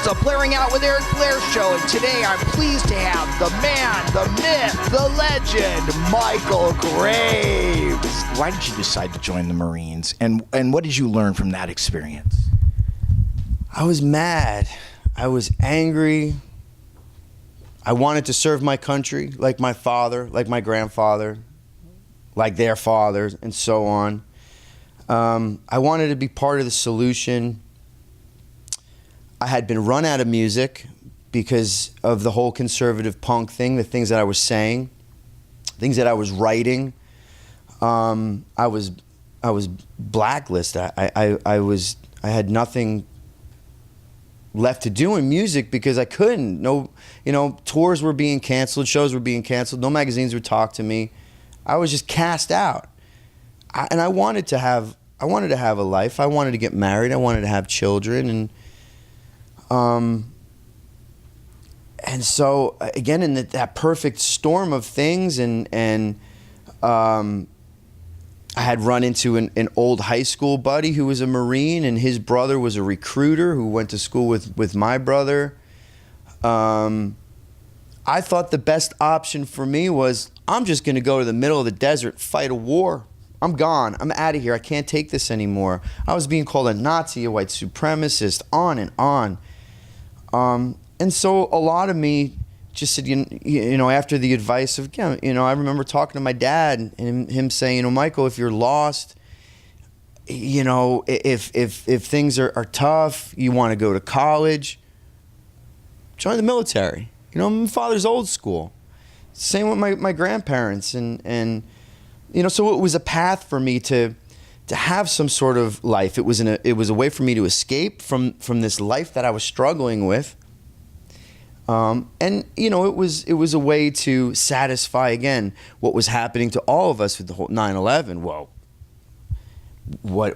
It's the Blairing Out with Eric Blair show, and today I'm pleased to have the man, the myth, the legend, Michale Graves. Why did you decide to join the Marines, and what did you learn from that experience? I was mad. I was angry. I wanted to serve my country like my father, like my grandfather, like their fathers, and so on. I wanted to be part of the solution. I had been run out of music because of the whole conservative punk thing, the things that I was saying, things that I was writing. I was blacklisted. I had nothing left to do in music because I couldn't. No, tours were being canceled, shows were being canceled, no magazines would talk to me. I was just cast out. And I wanted to have a life. I wanted to get married. I wanted to have children, and so again, in that perfect storm of things, and I had run into an old high school buddy who was a Marine, and his brother was a recruiter who went to school with my brother. I thought the best option for me was, I'm just going to go to the middle of the desert, fight a war. I'm gone. I'm out of here. I can't take this anymore. I was being called a Nazi, a white supremacist, on and on. And so a lot of me just said, after the advice of, I remember talking to my dad and him saying, Michael, if you're lost, if things are tough, you want to go to college, join the military. My father's old school. Same with my grandparents, and so it was a path for me to have some sort of life. It was a way for me to escape from this life that I was struggling with. It was a way to satisfy again what was happening to all of us with the whole 9/11. Well, what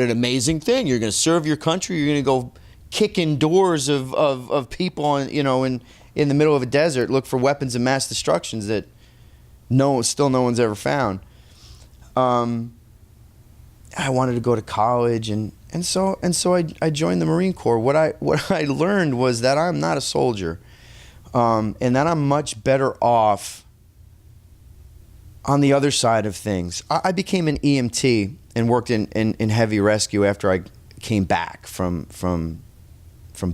an amazing thing! You're going to serve your country. You're going to go kick in doors of people, in the middle of a desert, look for weapons of mass destructions that no one's ever found. I wanted to go to college, and so I joined the Marine Corps. What I learned was that I'm not a soldier, and that I'm much better off on the other side of things. I became an EMT and worked in heavy rescue after I came back from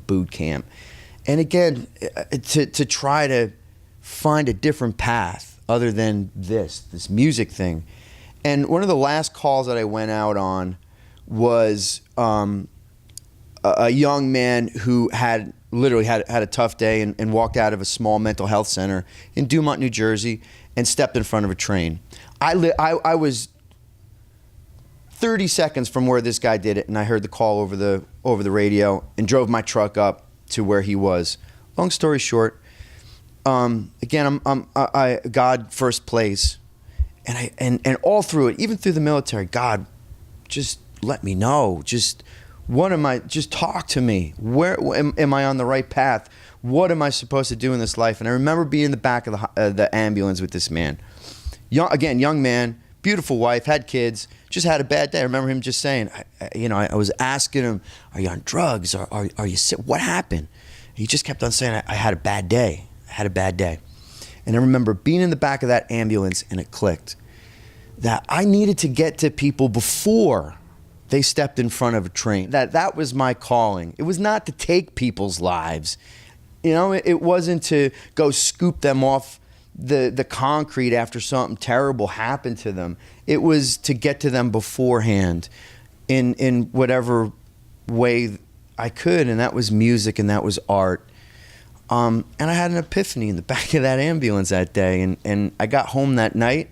boot camp. And again, to try to find a different path other than this music thing. And one of the last calls that I went out on was a young man who had literally had a tough day and walked out of a small mental health center in Dumont, New Jersey, and stepped in front of a train. I was 30 seconds from where this guy did it, and I heard the call over the radio and drove my truck up to where he was. Long story short, again, I God first place, and all through it, even through the military, God, just let me know. Just what am I? Just talk to me. Where am I on the right path? What am I supposed to do in this life? And I remember being in the back of the ambulance with this man, young man, beautiful wife, had kids, just had a bad day. I remember him just saying, I was asking him, "Are you on drugs? Are you sick? What happened?" He just kept on saying, I had a bad day. I had a bad day. And I remember being in the back of that ambulance, and it clicked that I needed to get to people before they stepped in front of a train. That was my calling. It was not to take people's lives. It wasn't to go scoop them off the concrete after something terrible happened to them. It was to get to them beforehand in whatever way I could, and that was music and that was art. And I had an epiphany in the back of that ambulance that day, and I got home that night,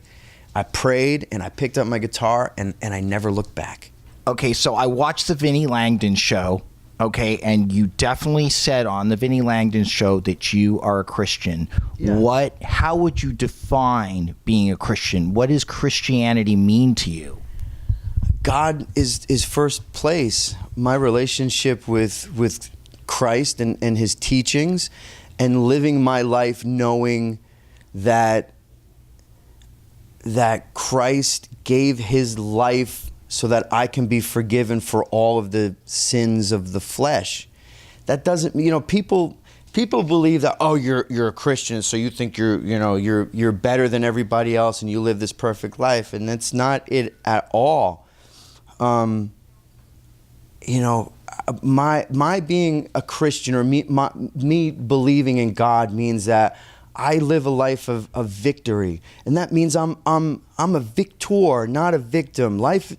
I prayed, and I picked up my guitar, and I never looked back. Okay, so I watched the Vinnie Langdon show, okay, and you definitely said on the Vinnie Langdon show that you are a Christian. Yeah. How would you define being a Christian? What does Christianity mean to you? God is first place. My relationship with Christ and his teachings, and living my life knowing that Christ gave his life so that I can be forgiven for all of the sins of the flesh. that doesn't, people believe that, oh, you're a Christian, so you think you're better than everybody else and you live this perfect life, and that's not it at all. My being a Christian, or me believing in God, means that I live a life of victory, and that means I'm a victor, not a victim. Life,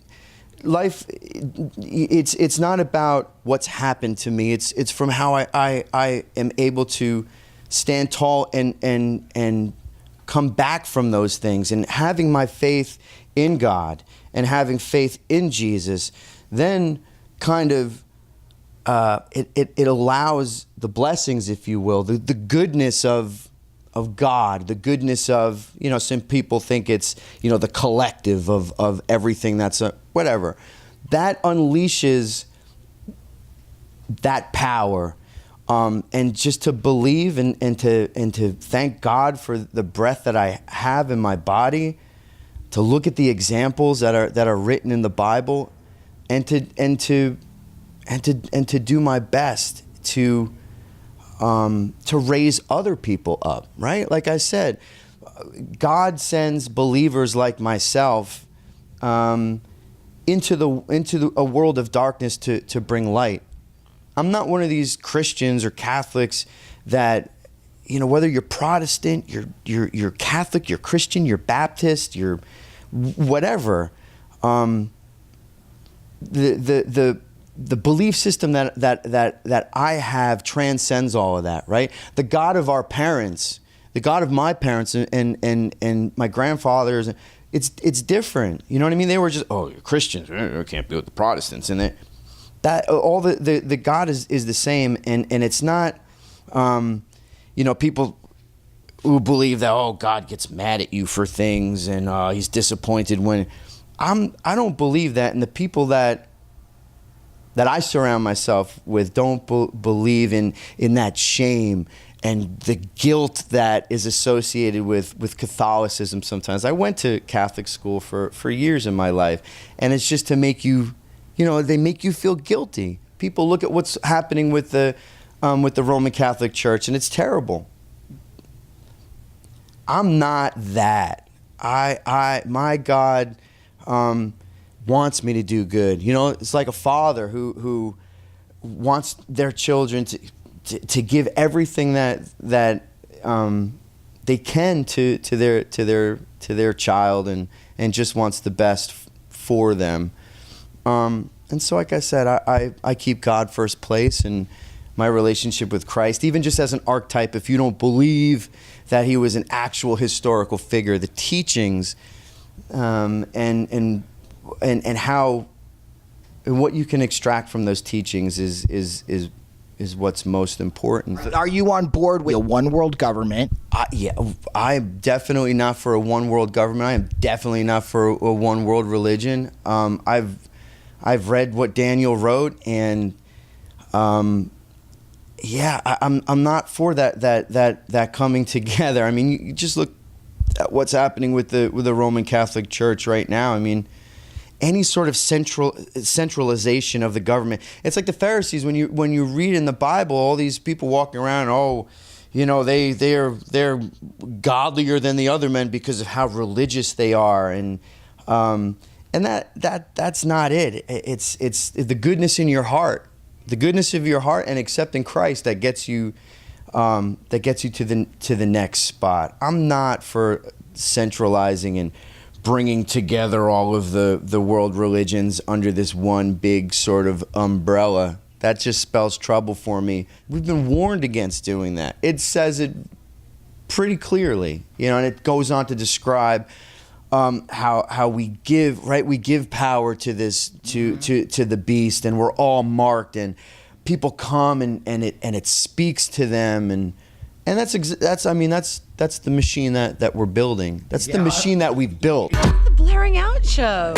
it's not about what's happened to me. It's from how I am able to stand tall and come back from those things, and having my faith in God and having faith in Jesus, then kind of it allows the blessings, if you will, the goodness of God, the goodness of, some people think it's, the collective of everything that's whatever. That unleashes that power. And just to believe and to thank God for the breath that I have in my body, to look at the examples that are written in the Bible, and to do my best to raise other people up, right? Like I said, God sends believers like myself into a world of darkness to bring light. I'm not one of these Christians or Catholics that, whether you're Protestant, you're Catholic, you're Christian, you're Baptist, you're whatever. The belief system that I have transcends all of that, right? The God of our parents, the God of my parents and my grandfathers, it's different. You know what I mean? They were just, oh, you're Christians, I can't be with the Protestants, and that all the God is the same, and it's not, people who believe that, oh, God gets mad at you for things and he's disappointed when I don't believe that, and the people that I surround myself with don't believe in that shame and the guilt that is associated with Catholicism sometimes. I went to Catholic school for years in my life, and it's just to make you, they make you feel guilty. People look at what's happening with the Roman Catholic Church, and it's terrible. I'm not that. My God wants me to do good. It's like a father who wants their children to give everything that they can to their child, and just wants the best for them. And so, like I said, I keep God first place, and my relationship with Christ, even just as an archetype. If you don't believe that he was an actual historical figure, the teachings and how and what you can extract from those teachings is what's most important. Are you on board with a one world government? Yeah, I'm definitely not for a one world government. I am definitely not for a one world religion. I've read what Daniel wrote, and I'm not for that coming together. I mean, you just look at what's happening with the Roman Catholic Church right now. I mean, any sort of centralization of the government. It's like the Pharisees, when you read in the Bible, all these people walking around, they're godlier than the other men because of how religious they are, and that's not it. It's the goodness in your heart, the goodness of your heart, and accepting Christ that gets you to the next spot. I'm not for centralizing and bringing together all of the world religions under this one big sort of umbrella. That just spells trouble for me. We've been warned against doing that. It says it pretty clearly, and it goes on to describe how we give power to this to the beast, and we're all marked, and people come and it speaks to them, and that's the machine that we're building. That's the machine that we've built. The Blairing Out Show.